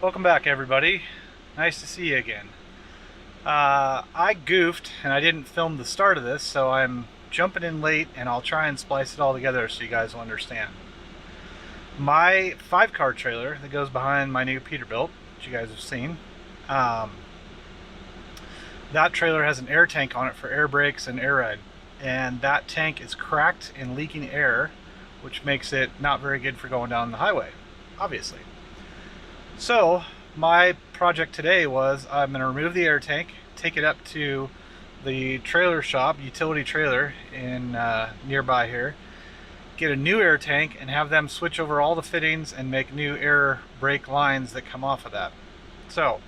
Welcome back, everybody. Nice to see you again. I goofed and I didn't film the start of this, so I'm jumping in late and I'll try and splice it all together so you guys will understand. My 5-car trailer that goes behind my new Peterbilt, which you guys have seen, that trailer has an air tank on it for air brakes and air ride, and that tank is cracked and leaking air, which makes it not very good for going down the highway, obviously. So my project today was I'm going to remove the air tank, take it up to the trailer shop, utility trailer in nearby here, get a new air tank and have them switch over all the fittings and make new air brake lines that come off of that. So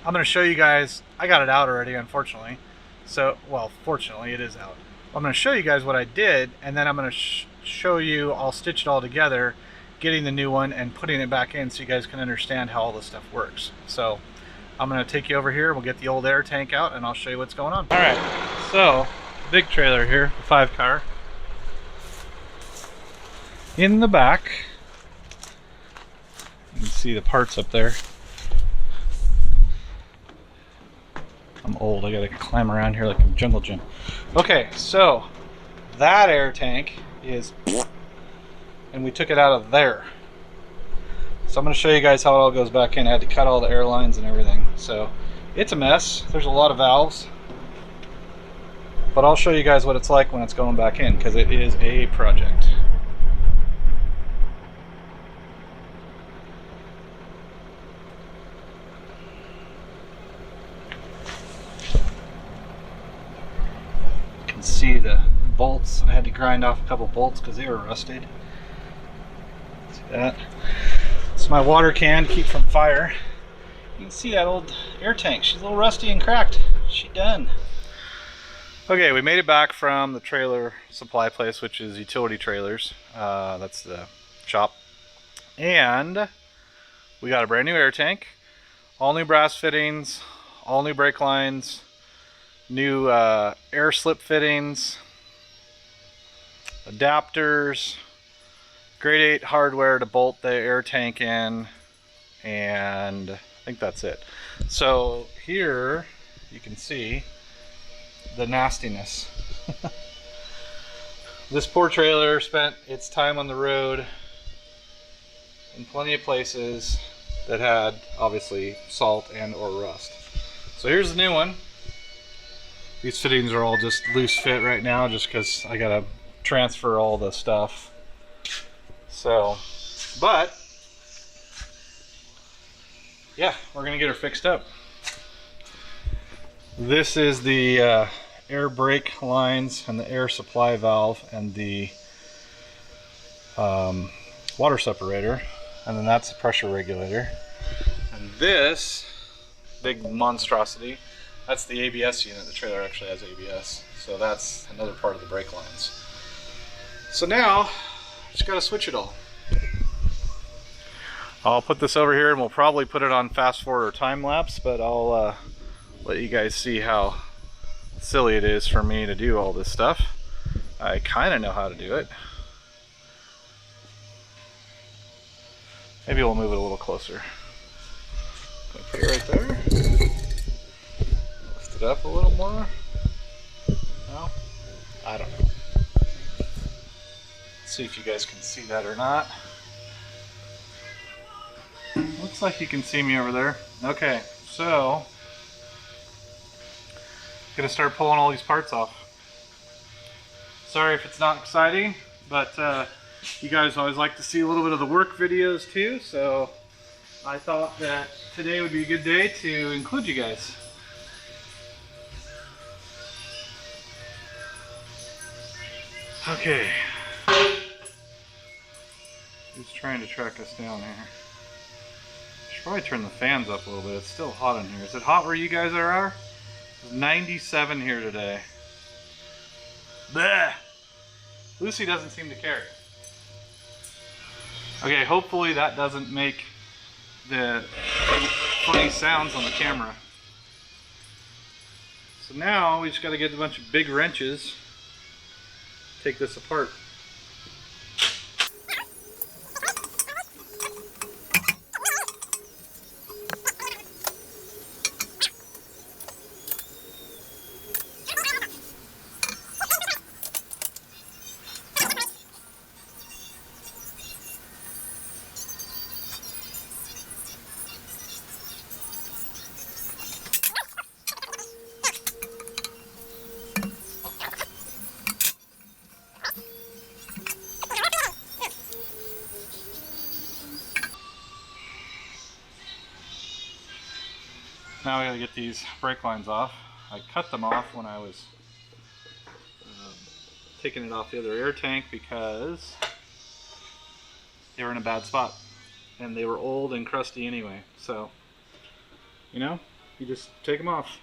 I'm going to show you guys. I got it out already, unfortunately. So, well, fortunately it is out. I'm going to show you guys what I did, and then I'm going to show you, I'll stitch it all together, getting the new one and putting it back in so you guys can understand how all this stuff works. So I'm going to take you over here, we'll get the old air tank out and I'll show you what's going on. Alright, so big trailer here, 5-car. In the back, you can see the parts up there. I'm old, I gotta climb around here like a jungle gym. Okay, so that air tank is, and we took it out of there. So I'm going to show you guys how it all goes back in. I had to cut all the air lines and everything. So it's a mess. There's a lot of valves. But I'll show you guys what it's like when it's going back in, because it is a project. You can see the bolts. I had to grind off a couple bolts because they were rusted. See that? It's my water can to keep from fire. You can see that old air tank. She's a little rusty and cracked. She done. Okay, we made it back from the trailer supply place, which is Utility Trailers. That's the shop. And we got a brand new air tank, all new brass fittings, all new brake lines, new air slip fittings, adapters, grade 8 hardware to bolt the air tank in, and I think that's it. So here you can see the nastiness. This poor trailer spent its time on the road in plenty of places that had obviously salt and or rust. So here's the new one. These fittings are all just loose fit right now just because I gotta transfer all the stuff. So, but yeah, we're gonna get her fixed up. This is the air brake lines and the air supply valve and the water separator, and then that's the pressure regulator. And this big monstrosity, that's the ABS unit. The trailer actually has ABS, so that's another part of the brake lines. So now just gotta switch it all. I'll put this over here and we'll probably put it on fast forward or time lapse, but I'll let you guys see how silly it is for me to do all this stuff. I kind of know how to do it. Maybe we'll move it a little closer. Put it right there. Lift it up a little more. No? I don't know. See if you guys can see that or not. Looks like you can see me over there. Okay, so gonna start pulling all these parts off. Sorry if it's not exciting, but you guys always like to see a little bit of the work videos too, so I thought that today would be a good day to include you guys. Okay. He's trying to track us down here. Should probably turn the fans up a little bit. It's still hot in here. Is it hot where you guys are? It's 97 here today. Bleh. Lucy doesn't seem to care. Okay, hopefully that doesn't make the funny sounds on the camera. So now we just got to get a bunch of big wrenches, take this apart. now we gotta get these brake lines off. I cut them off when I was taking it off the other air tank because they were in a bad spot and they were old and crusty anyway. So, you know, you just take them off.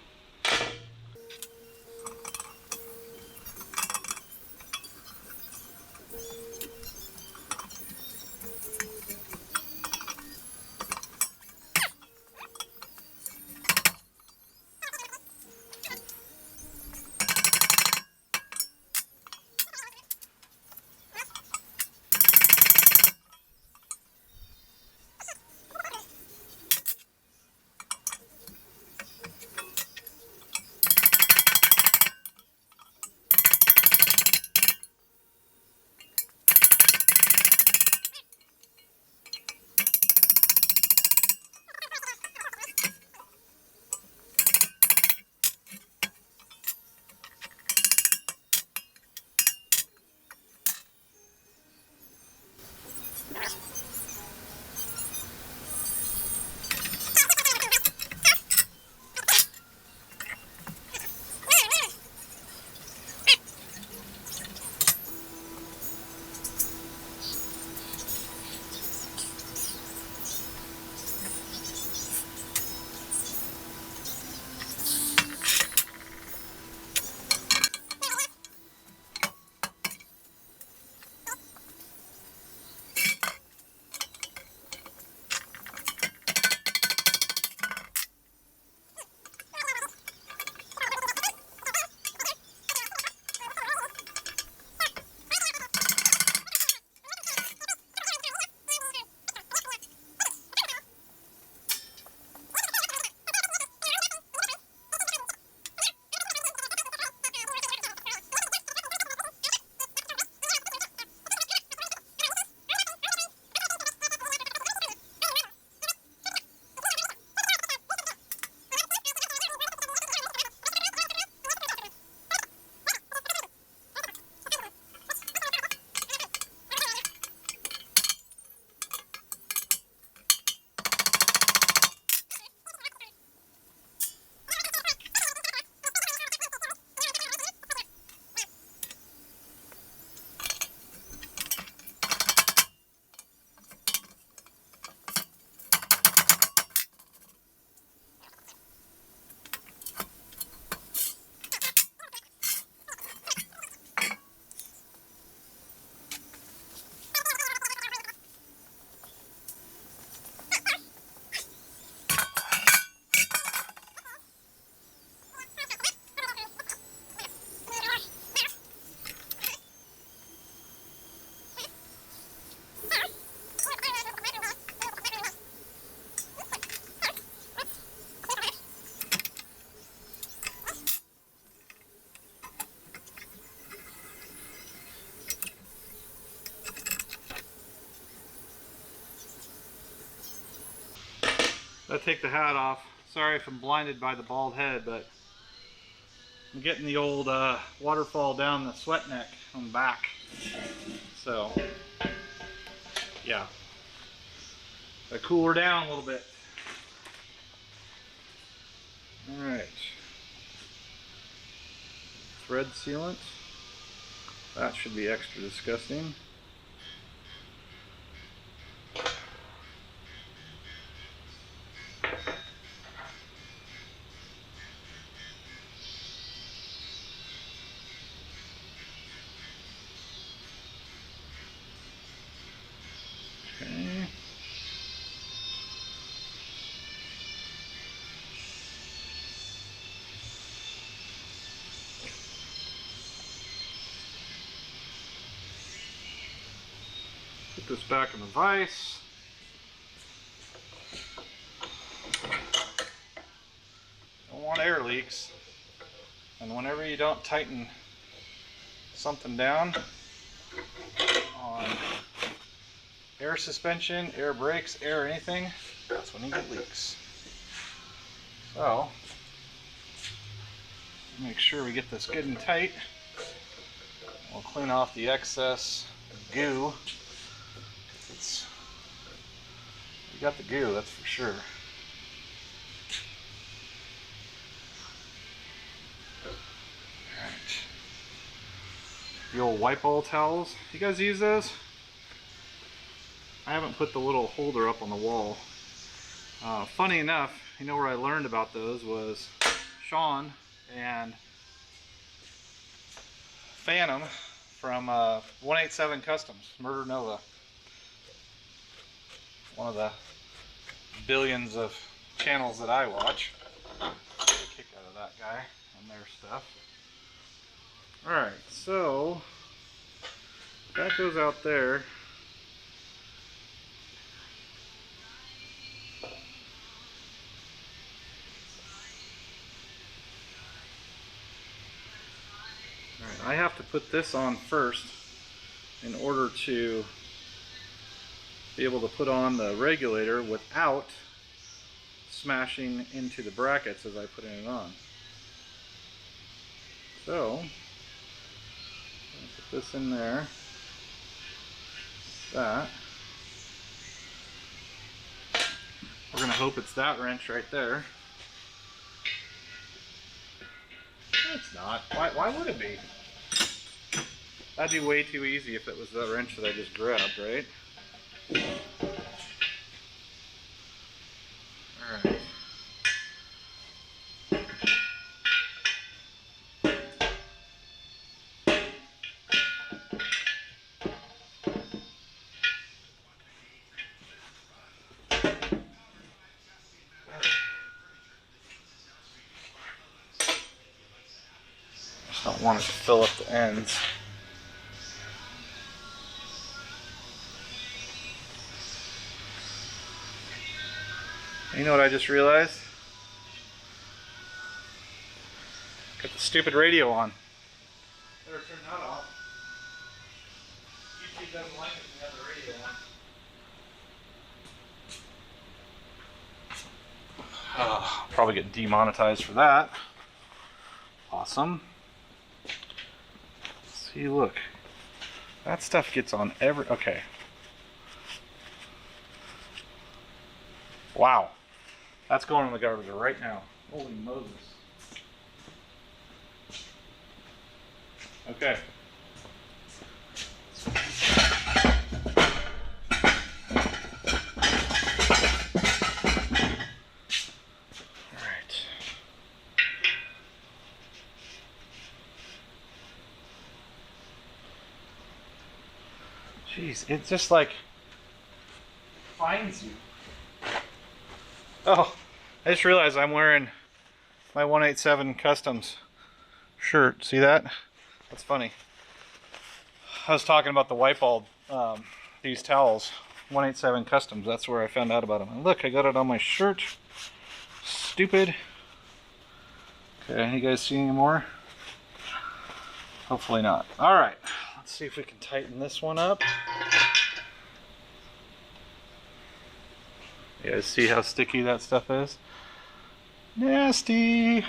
Gotta take the hat off. Sorry if I'm blinded by the bald head, but I'm getting the old waterfall down the sweat neck on the back. So, yeah. Gotta cool her down a little bit. Alright. Thread sealant. That should be extra disgusting. Okay. Put this back in the vise. Don't want air leaks. And whenever you don't tighten something down on air suspension, air brakes, air anything, that's when you get leaks. So, make sure we get this good and tight. We'll clean off the excess goo. We got the goo, that's for sure. The old wipe all towels. You guys use those? I haven't put the little holder up on the wall. Funny enough, you know where I learned about those was Sean and Phantom from 187 Customs, Murder Nova. One of the billions of channels that I watch. Get a kick out of that guy and their stuff. Alright, so that goes out there. Alright, I have to put this on first in order to be able to put on the regulator without smashing into the brackets as I put it on. So, put this in there. That. We're going to hope it's that wrench right there. It's not. Why would it be? That'd be way too easy if it was that wrench that I just grabbed, right? Alright. Just don't want it to fill up the ends. You know what I just realized? Got the stupid radio on. Better turn that off. YouTube doesn't like it when you have the radio on. I'll probably get demonetized for that. Awesome. See, look. That stuff gets on every... Okay. Wow. That's going in the garbage right now. Holy Moses. Okay. Alright. Jeez, it just like finds you. Oh, I just realized I'm wearing my 187 Customs shirt. See that? That's funny. I was talking about the wipe all, these towels. 187 Customs, that's where I found out about them. And look, I got it on my shirt. Stupid. Okay, you guys see any more? Hopefully not. Alright, let's see if we can tighten this one up. You guys see how sticky that stuff is? Nasty!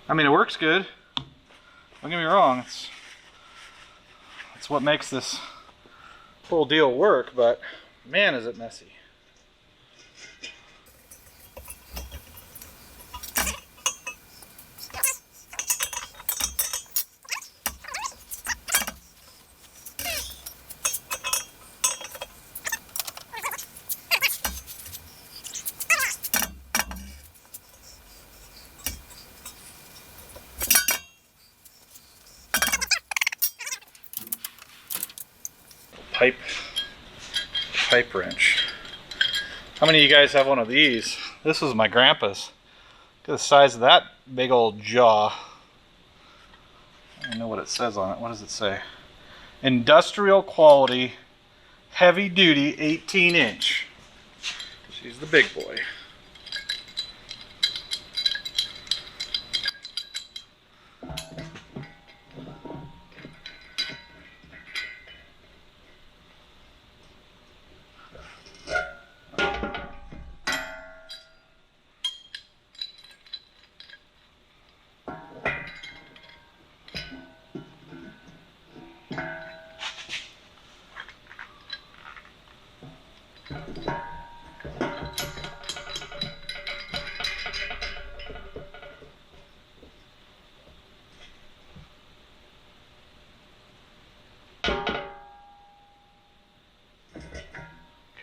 I mean, it works good. Don't get me wrong. It's what makes this whole deal work, but man, is it messy. Pipe wrench. How many of you guys have one of these? This was my grandpa's. Look at the size of that big old jaw. I don't know what it says on it. What does it say? Industrial quality, heavy duty, 18-inch. She's the big boy.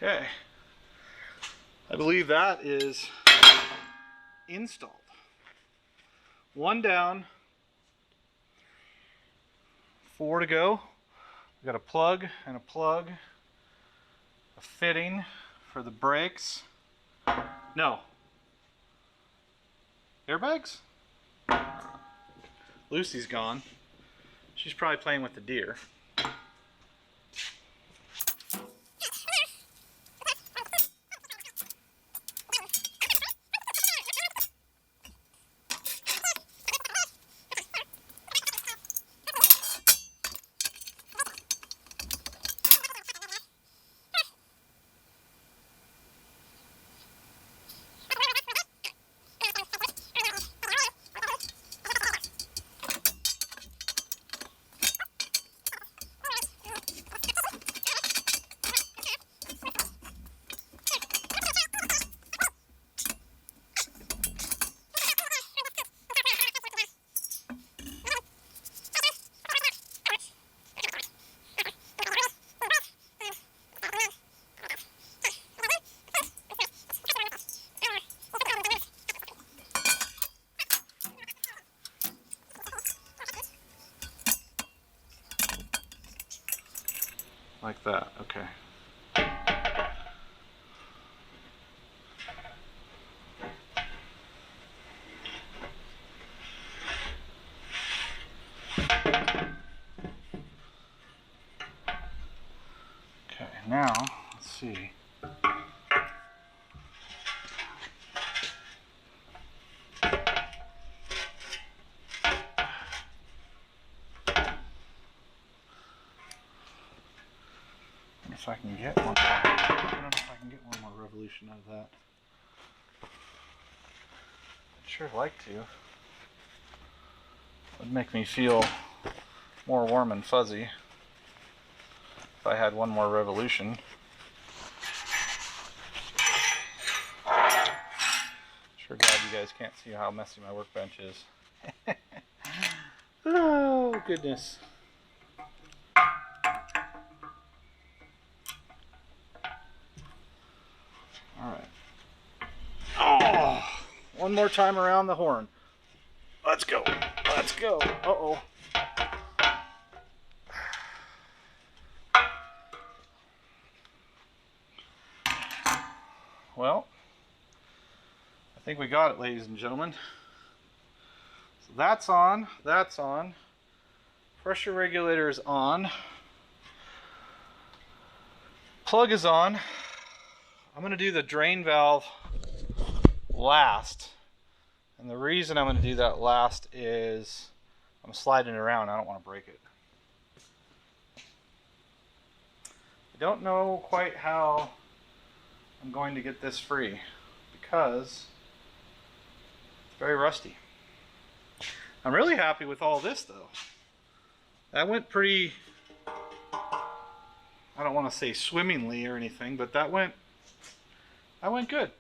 Okay. I believe that is installed. One down, 4 to go. We got a plug and a plug, a fitting for the brakes. No. Airbags? Lucy's gone. She's probably playing with the deer. Like that, okay. Okay, now, let's see. If I can get one, I don't know if I can get one more revolution out of that. I'd sure like to. Would make me feel more warm and fuzzy if I had one more revolution. Sure glad you guys can't see how messy my workbench is. Oh goodness. Alright. Oh, one more time around the horn. Let's go. Let's go. Uh-oh. Well, I think we got it, ladies and gentlemen. So that's on. That's on. Pressure regulator is on. Plug is on. I'm going to do the drain valve last. And the reason I'm going to do that last is I'm sliding it around. I don't want to break it. I don't know quite how I'm going to get this free because it's very rusty. I'm really happy with all this though. That went pretty, I don't want to say swimmingly or anything, but that went good.